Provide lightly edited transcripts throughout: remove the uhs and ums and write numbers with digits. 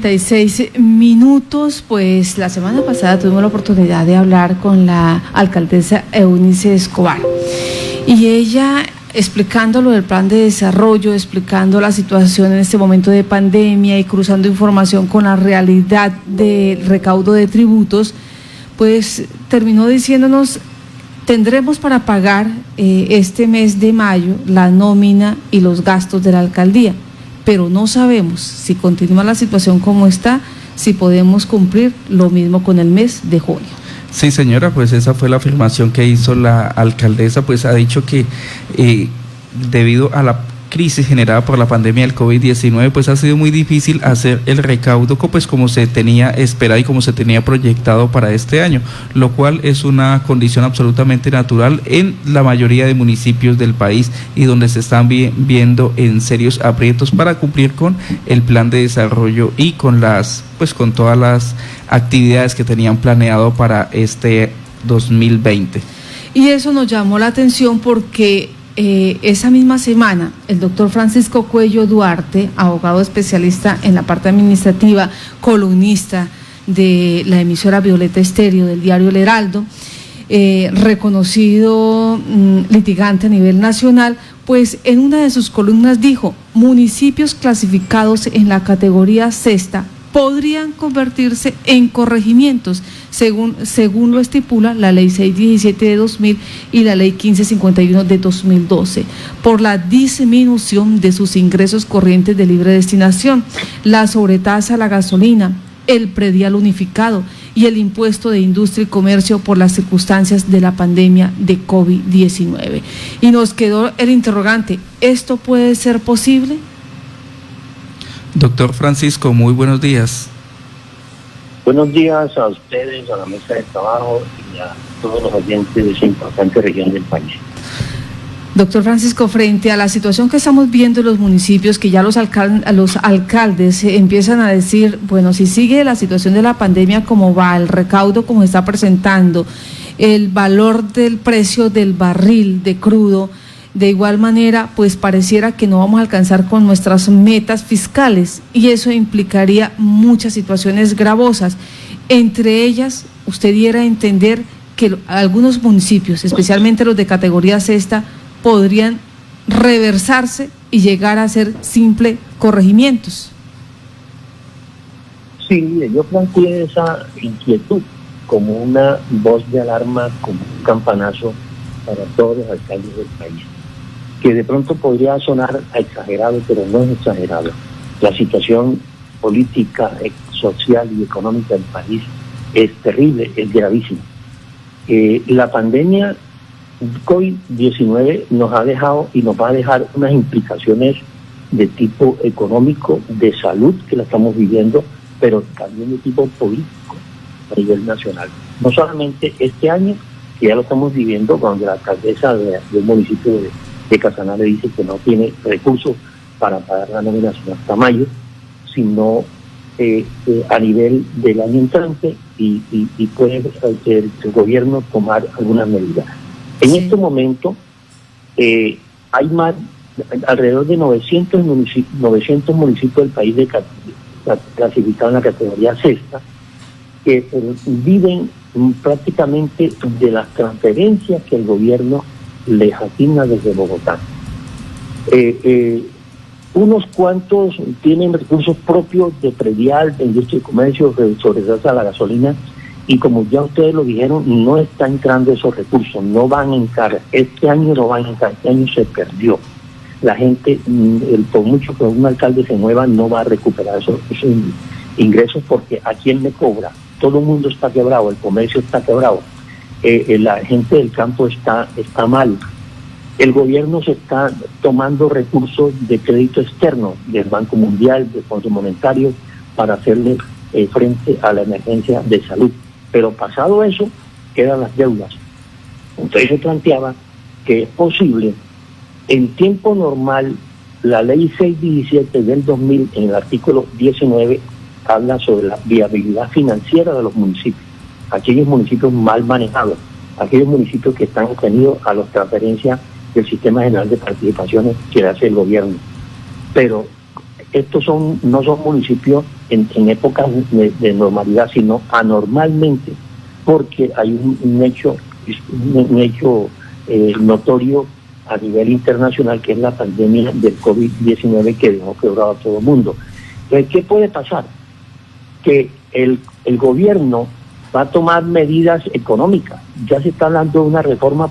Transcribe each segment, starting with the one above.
5:36. Pues la semana pasada tuvimos la oportunidad de hablar con la alcaldesa Eunice Escobar y ella, explicando lo del plan de desarrollo, explicando la situación en este momento de pandemia y cruzando información con la realidad del recaudo de tributos, pues terminó diciéndonos: tendremos para pagar este mes de mayo la nómina y los gastos de la alcaldía, pero no sabemos si continúa la situación como está, si podemos cumplir lo mismo con el mes de junio. Sí, señora, pues esa fue la afirmación que hizo la alcaldesa, pues ha dicho que debido a la crisis generada por la pandemia del COVID-19, pues ha sido muy difícil hacer el recaudo pues como se tenía esperado y como se tenía proyectado para este año, lo cual es una condición absolutamente natural en la mayoría de municipios del país y donde se están viendo en serios aprietos para cumplir con el plan de desarrollo y con con todas las actividades que tenían planeado para este 2020. Y eso nos llamó la atención porque esa misma semana, el doctor Francisco Cuello Duarte, abogado especialista en la parte administrativa, columnista de la emisora Violeta Estéreo del diario El Heraldo, reconocido litigante a nivel nacional, pues en una de sus columnas dijo: municipios clasificados en la categoría sexta podrían convertirse en corregimientos, según lo estipula la Ley 617 de 2000 y la Ley 1551 de 2012, por la disminución de sus ingresos corrientes de libre destinación, la sobretasa a la gasolina, el predial unificado y el impuesto de industria y comercio por las circunstancias de la pandemia de COVID-19. Y nos quedó el interrogante: ¿esto puede ser posible? Doctor Francisco, muy buenos días. Buenos días a ustedes, a la mesa de trabajo y a todos los oyentes de esa importante región del país. Doctor Francisco, frente a la situación que estamos viendo en los municipios, que ya los alcaldes empiezan a decir, bueno, si sigue la situación de la pandemia como va, el recaudo como está presentando, el valor del precio del barril de crudo, de igual manera, pues pareciera que no vamos a alcanzar con nuestras metas fiscales y eso implicaría muchas situaciones gravosas. Entre ellas, usted diera a entender que algunos municipios, especialmente los de categoría sexta, podrían reversarse y llegar a ser simple corregimientos. Sí, yo planteé esa inquietud como una voz de alarma, como un campanazo para todos los alcaldes del país, que de pronto podría sonar exagerado, pero no es exagerado. La situación política, social y económica del país es terrible, es gravísima. La pandemia COVID-19 nos ha dejado y nos va a dejar unas implicaciones de tipo económico, de salud, que la estamos viviendo, pero también de tipo político a nivel nacional. No solamente este año, que ya lo estamos viviendo, cuando la alcaldesa del municipio de Casanare dice que no tiene recursos para pagar la nómina hasta mayo, sino a nivel del año entrante y puede el gobierno tomar algunas medidas. En este momento hay alrededor de 900 municipios del país clasificados en la categoría sexta que viven prácticamente de las transferencias que el gobierno les asigna desde Bogotá. Unos cuantos tienen recursos propios de predial, de industria y comercio, sobretasa a la gasolina, y como ya ustedes lo dijeron, no está entrando esos recursos, no van a entrar. Este año no van a entrar, este año se perdió. La gente, por mucho que un alcalde se mueva, no va a recuperar esos ingresos, porque ¿a quién le cobra? Todo el mundo está quebrado, el comercio está quebrado, la gente del campo está mal. El gobierno se está tomando recursos de crédito externo del Banco Mundial, del Fondo Monetario, para hacerle frente a la emergencia de salud. Pero pasado eso, quedan las deudas. Entonces se planteaba que es posible, en tiempo normal, la Ley 617 del 2000, en el artículo 19, habla sobre la viabilidad financiera de los municipios, aquellos municipios mal manejados, aquellos municipios que están obtenidos a las transferencias del Sistema General de Participaciones que hace el gobierno. Pero estos no son municipios en épocas de normalidad, sino anormalmente, porque hay un hecho notorio a nivel internacional, que es la pandemia del COVID-19 que dejó quebrado a todo el mundo. Entonces, ¿qué puede pasar? Que el gobierno va a tomar medidas económicas. Ya se está hablando de una reforma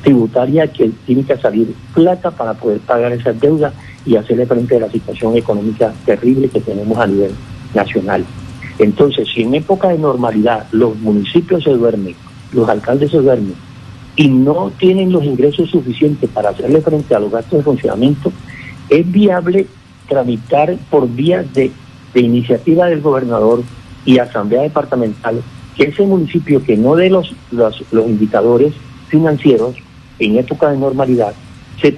tributaria que tiene que salir plata para poder pagar esas deudas y hacerle frente a la situación económica terrible que tenemos a nivel nacional. Entonces, si en época de normalidad los municipios se duermen, los alcaldes se duermen y no tienen los ingresos suficientes para hacerle frente a los gastos de funcionamiento, es viable tramitar por vías de iniciativa del gobernador y asamblea departamental que ese municipio que no dé los indicadores financieros en época de normalidad se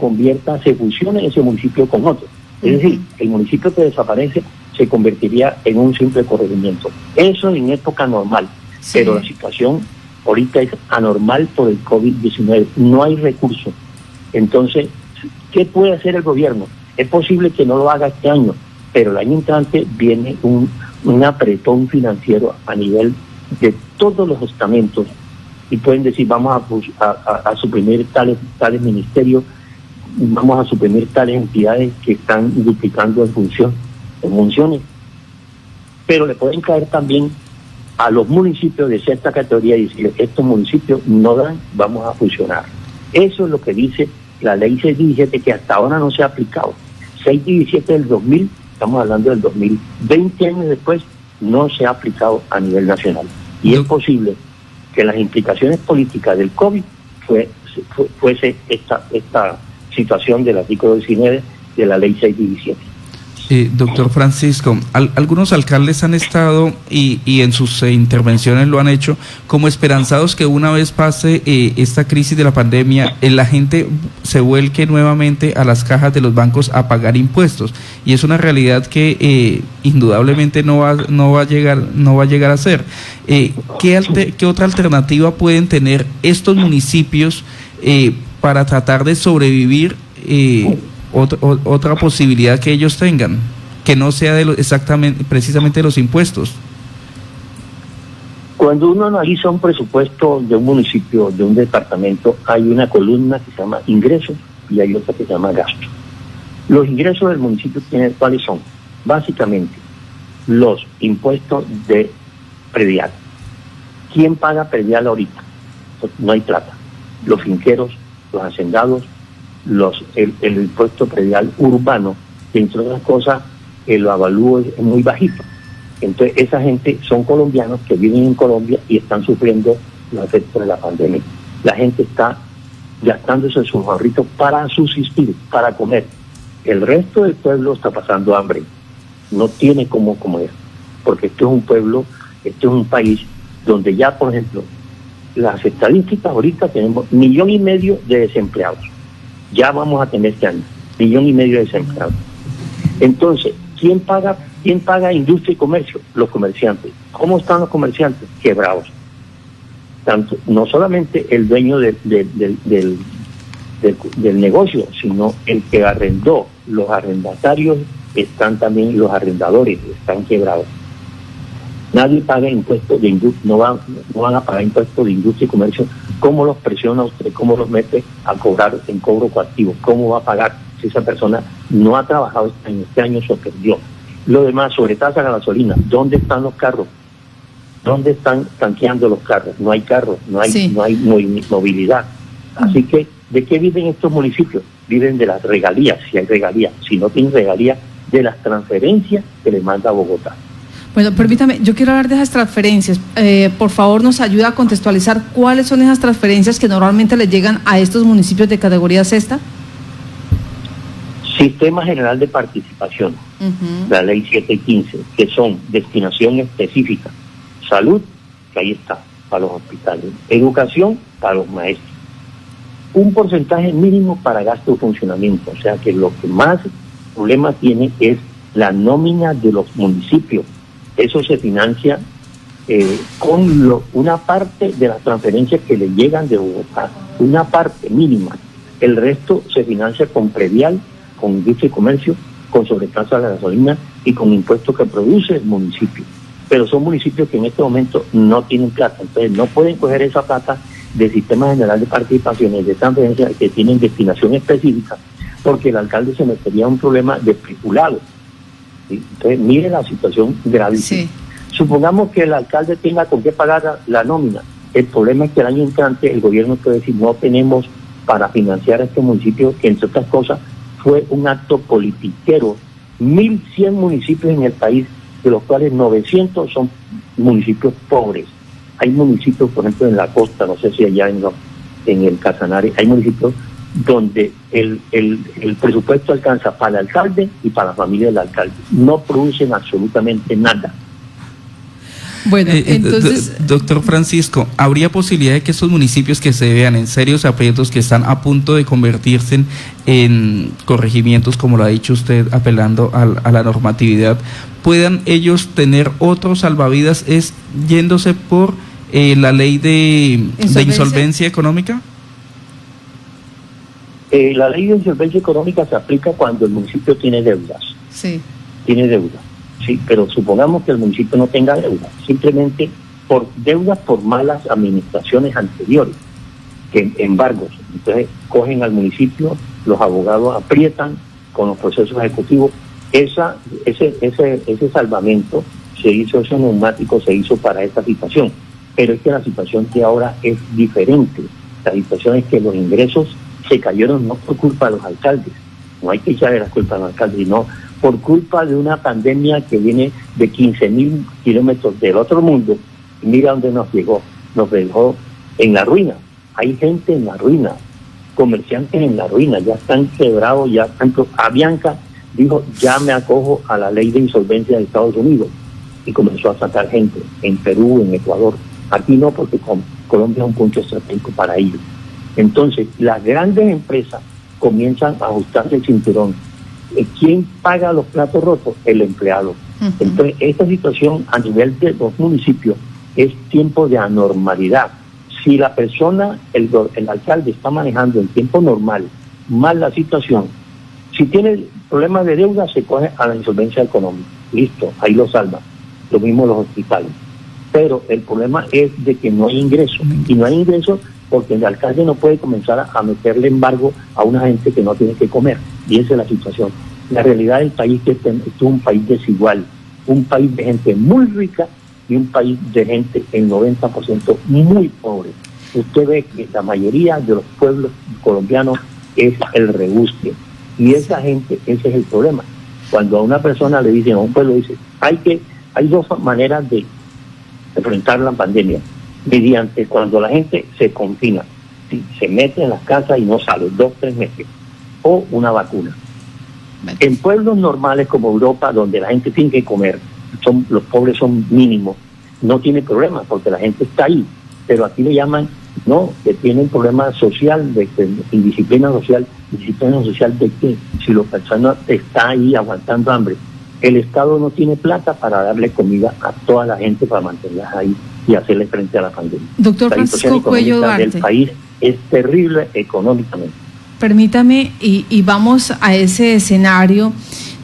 fusione ese municipio con otro. Es decir, el municipio que desaparece se convertiría en un simple corregimiento. Eso en época normal, sí. Pero la situación ahorita es anormal por el COVID-19, no hay recursos. Entonces, ¿qué puede hacer el gobierno? Es posible que no lo haga este año, pero el año entrante viene un apretón financiero a nivel de todos los estamentos y pueden decir, vamos a suprimir tales ministerios, vamos a suprimir tales entidades que están duplicando en funciones, pero le pueden caer también a los municipios de cierta categoría y decir, estos municipios no dan, vamos a fusionar. Eso es lo que dice la ley 617, que hasta ahora no se ha aplicado. 617 del 2000, estamos hablando del 2000, 20 años después no se ha aplicado a nivel nacional. Y es posible que las implicaciones políticas del COVID fuese esta situación del artículo 19 de la ley 617. Doctor Francisco, algunos alcaldes han estado y en sus intervenciones lo han hecho como esperanzados que una vez pase esta crisis de la pandemia, la gente se vuelque nuevamente a las cajas de los bancos a pagar impuestos, y es una realidad que indudablemente no va a llegar a ser. ¿Qué otra alternativa pueden tener estos municipios para tratar de sobrevivir? Otra posibilidad que ellos tengan, que no sea precisamente de los impuestos. Cuando uno analiza un presupuesto de un municipio, de un departamento, hay una columna que se llama ingresos y hay otra que se llama gastos. Los ingresos del municipio ¿cuáles son? Básicamente, los impuestos de predial. ¿Quién paga predial ahorita? Pues no hay plata. Los finqueros, los hacendados, el impuesto predial urbano, que entre otras cosas el avalúo es muy bajito. Entonces esa gente son colombianos que viven en Colombia y están sufriendo los efectos de la pandemia. La gente está gastándose sus ahorritos para subsistir, para comer. El resto del pueblo está pasando hambre, no tiene cómo comer, porque este es un pueblo, este es un país donde ya, por ejemplo, las estadísticas ahorita tenemos 1,5 millones de desempleados. Ya vamos a tener este año 1,5 millones de desempleados. Entonces, ¿quién paga industria y comercio? Los comerciantes. ¿Cómo están los comerciantes? Quebrados. Tanto, no solamente el dueño del negocio, sino el que arrendó. Los arrendatarios están también, los arrendadores están quebrados. Nadie paga impuestos de industria, no van a pagar impuestos de industria y comercio. ¿Cómo los presiona usted? ¿Cómo los mete a cobrar en cobro coactivo? ¿Cómo va a pagar si esa persona no ha trabajado este año se perdió? Lo demás, sobretasa la gasolina. ¿Dónde están los carros? ¿Dónde están tanqueando los carros? No hay carros, no hay movilidad. Así que, ¿de qué viven estos municipios? Viven de las regalías, si hay regalías. Si no tienen regalías, de las transferencias que le manda Bogotá. Bueno, permítame, yo quiero hablar de esas transferencias. Por favor, nos ayuda a contextualizar cuáles son esas transferencias que normalmente le llegan a estos municipios de categoría sexta. Sistema General de Participación, la Ley 715, que son destinación específica. Salud, que ahí está, para los hospitales. Educación, para los maestros. Un porcentaje mínimo para gasto de funcionamiento. O sea que lo que más problema tiene es la nómina de los municipios. Eso se financia con una parte de las transferencias que le llegan de Bogotá, una parte mínima. El resto se financia con predial, con industria y comercio, con sobretasa de la gasolina y con impuestos que produce el municipio. Pero son municipios que en este momento no tienen plata, entonces no pueden coger esa plata del Sistema General de Participaciones de transferencia que tienen destinación específica, porque el alcalde se metería en un problema de especulado. ¿Sí? Entonces, mire la situación gravísima. Sí. Supongamos que el alcalde tenga con qué pagar la nómina. El problema es que el año entrante el gobierno puede decir no tenemos para financiar a este municipio, que entre otras cosas fue un acto politiquero. 1.100 municipios en el país, de los cuales 900 son municipios pobres. Hay municipios, por ejemplo, en la costa, no sé si allá en el Casanare, hay municipios donde el presupuesto alcanza para el alcalde y para la familia del alcalde. No producen absolutamente nada. Bueno, entonces... Doctor Francisco, ¿habría posibilidad de que estos municipios que se vean en serios aprietos, que están a punto de convertirse en corregimientos, como lo ha dicho usted, apelando a la normatividad, puedan ellos tener otros salvavidas, es yéndose por la ley de insolvencia económica? La ley de insolvencia económica se aplica cuando el municipio tiene deudas. Sí. Tiene deuda. Sí, pero supongamos que el municipio no tenga deuda, simplemente por deudas por malas administraciones anteriores, que embargos. Entonces cogen al municipio, los abogados aprietan con los procesos ejecutivos. Ese salvamento se hizo, ese neumático se hizo para esta situación, pero es que la situación de ahora es diferente. La situación es que los ingresos se cayeron no por culpa de los alcaldes, no hay que echarle la culpa a los alcaldes, sino por culpa de una pandemia que viene de 15.000 kilómetros del otro mundo. Y mira dónde nos llegó, nos dejó en la ruina. Hay gente en la ruina, comerciantes en la ruina, ya están quebrados, ya están... Avianca dijo, ya me acojo a la ley de insolvencia de Estados Unidos, y comenzó a sacar gente en Perú, en Ecuador. Aquí no, porque Colombia es un punto estratégico para ellos. Entonces, las grandes empresas comienzan a ajustarse el cinturón. ¿Quién paga los platos rotos? El empleado. Uh-huh. Entonces, esta situación a nivel de los municipios es tiempo de anormalidad. Si la persona, el alcalde está manejando en tiempo normal mal la situación, si tiene problemas de deuda, se coge a la insolvencia económica. Listo, ahí lo salva. Lo mismo los hospitales. Pero el problema es de que no hay ingresos. Y no hay ingresos porque el alcalde no puede comenzar a meterle embargo a una gente que no tiene que comer. Y esa es la situación. La realidad del país es que es un país desigual, un país de gente muy rica y un país de gente, el 90%, muy pobre. Usted ve que la mayoría de los pueblos colombianos es el rebusque. Y esa gente, ese es el problema. Cuando a una persona le dicen, a un pueblo dice, hay dos maneras de enfrentar la pandemia. Mediante cuando la gente se confina, ¿sí? Se mete en las casas y no sale 2-3 meses, o una vacuna. En pueblos normales como Europa, donde la gente tiene que comer, los pobres son mínimos, no tiene problema porque la gente está ahí, pero aquí le llaman, no, que tienen problema social, de indisciplina social de que si la persona está ahí aguantando hambre, el Estado no tiene plata para darle comida a toda la gente para mantenerlas ahí y hacerle frente a la pandemia. Doctor Francisco Cuello Duarte, del país es terrible económicamente. Permítame, y vamos a ese escenario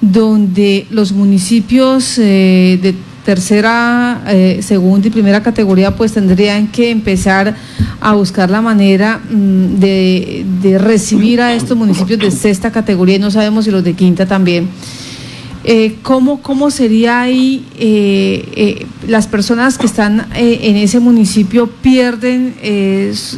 donde los municipios de tercera, segunda y primera categoría pues tendrían que empezar a buscar la manera de recibir a estos municipios de sexta categoría, y no sabemos si los de quinta también. ¿Cómo sería ahí? Las personas que están en ese municipio pierden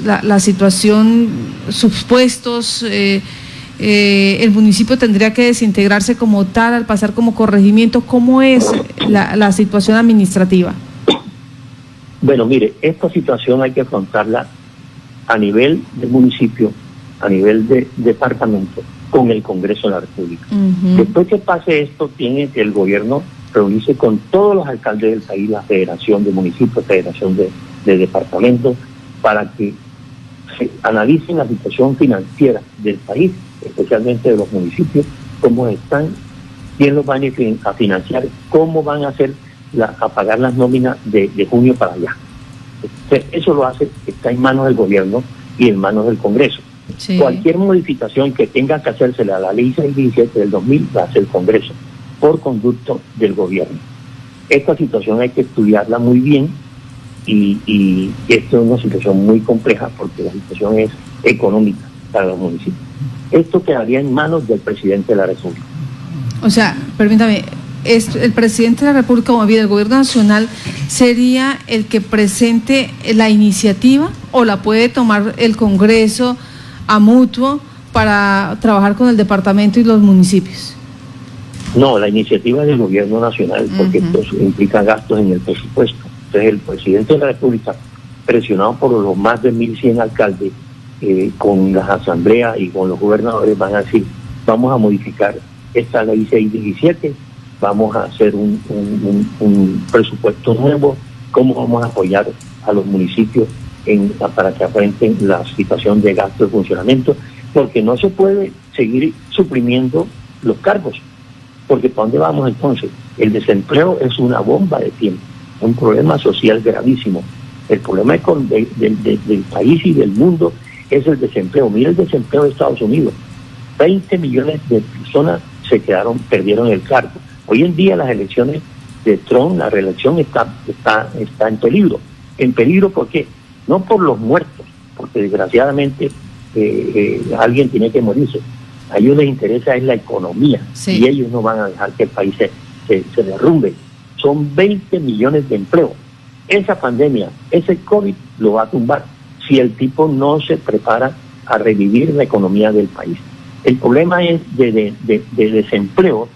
la situación, sus puestos, el municipio tendría que desintegrarse como tal al pasar como corregimiento. ¿Cómo es la situación administrativa? Bueno, mire, esta situación hay que afrontarla a nivel de municipio, a nivel de departamento, con el Congreso de la República. Uh-huh. Después que pase esto, tiene que el gobierno reunirse con todos los alcaldes del país, la federación de municipios, federación de departamentos, para que se analicen la situación financiera del país, especialmente de los municipios, cómo están, quién los van a financiar, cómo van a hacer a pagar las nóminas de junio para allá. Entonces, eso lo hace, está en manos del gobierno y en manos del Congreso. Sí. Cualquier modificación que tenga que hacerse a la ley 617 del 2000 la hace el Congreso, por conducto del gobierno. Esta situación hay que estudiarla muy bien y esto es una situación muy compleja porque la situación es económica para los municipios. Esto quedaría en manos del presidente de la República. O sea, permítame, el presidente de la República, o bien el gobierno nacional, ¿sería el que presente la iniciativa o la puede tomar el Congreso a mutuo para trabajar con el departamento y los municipios? No, la iniciativa es del gobierno nacional porque esto implica gastos en el presupuesto. Entonces el presidente de la República, presionado por los más de 1.100 alcaldes, con las asambleas y con los gobernadores, van a decir, vamos a modificar esta ley 617, vamos a hacer un presupuesto nuevo, cómo vamos a apoyar a los municipios para que afronten la situación de gasto de funcionamiento, porque no se puede seguir suprimiendo los cargos, porque ¿para dónde vamos entonces? El desempleo es una bomba de tiempo, un problema social gravísimo. El problema del país y del mundo es el desempleo. Mira el desempleo de Estados Unidos. 20 millones de personas perdieron el cargo. Hoy en día las elecciones de Trump, la reelección está en peligro. ¿En peligro por qué? No por los muertos, porque desgraciadamente alguien tiene que morirse. A ellos les interesa es la economía, sí, y ellos no van a dejar que el país se derrumbe. Son 20 millones de empleos. Esa pandemia, ese COVID lo va a tumbar si el tipo no se prepara a revivir la economía del país. El problema es de desempleo.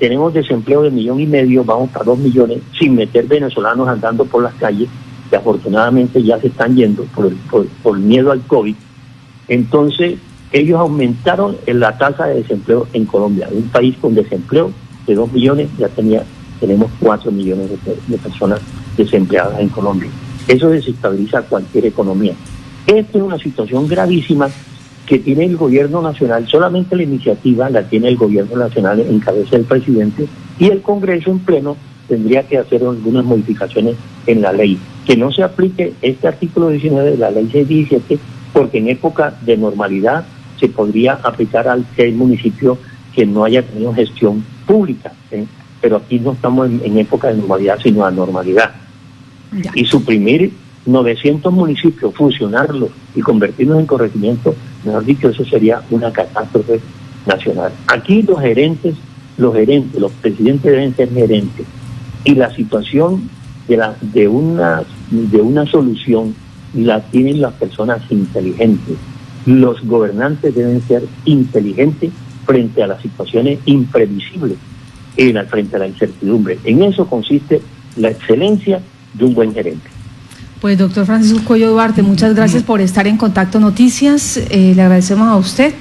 Tenemos desempleo de 1,5 millones, vamos para 2 millones, sin meter venezolanos andando por las calles, que afortunadamente ya se están yendo por miedo al COVID. Entonces, ellos aumentaron la tasa de desempleo en Colombia. Un país con desempleo de 2 millones, tenemos 4 millones de personas desempleadas en Colombia. Eso desestabiliza cualquier economía. Esta es una situación gravísima que tiene el gobierno nacional. Solamente la iniciativa la tiene el gobierno nacional en cabeza del presidente, y el Congreso en pleno tendría que hacer algunas modificaciones en la ley. Que no se aplique este artículo 19 de la ley 617, porque en época de normalidad se podría aplicar al municipio que no haya tenido gestión pública, ¿sí? Pero aquí no estamos en época de normalidad, sino anormalidad. Ya. Y suprimir 900 municipios, fusionarlos y convertirlos en corregimientos, mejor dicho, eso sería una catástrofe nacional. Aquí los gerentes, los presidentes deben ser gerentes, y la situación de una solución la tienen las personas inteligentes. Los gobernantes deben ser inteligentes frente a las situaciones imprevisibles, frente a la incertidumbre. En eso consiste la excelencia de un buen gerente. Pues doctor Francisco Coello Duarte, muchas gracias por estar en Contacto Noticias. Le agradecemos a usted.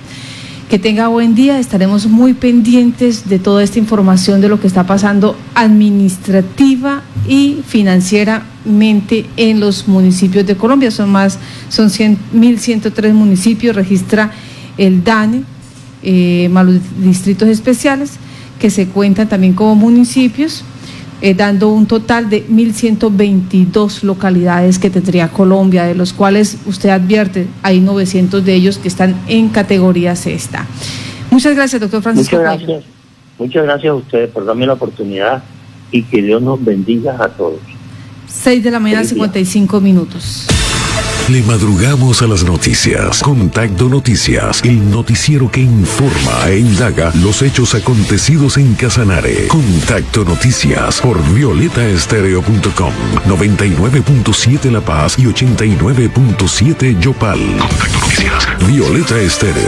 Que tenga buen día. Estaremos muy pendientes de toda esta información de lo que está pasando administrativa y financieramente en los municipios de Colombia. Son 1.103 municipios, registra el DANE, más los distritos especiales, que se cuentan también como municipios, dando un total de 1.122 localidades que tendría Colombia, de los cuales usted advierte, hay 900 de ellos que están en categoría sexta. Muchas gracias, doctor Francisco. Muchas gracias a ustedes por darme la oportunidad, y que Dios nos bendiga a todos. 6 de la mañana, 55 minutos. Le madrugamos a las noticias. Contacto Noticias, el noticiero que informa e indaga los hechos acontecidos en Casanare. Contacto Noticias por violetaestereo.com, 99.7 La Paz y 89.7 Yopal. Contacto Noticias. Violeta Estéreo.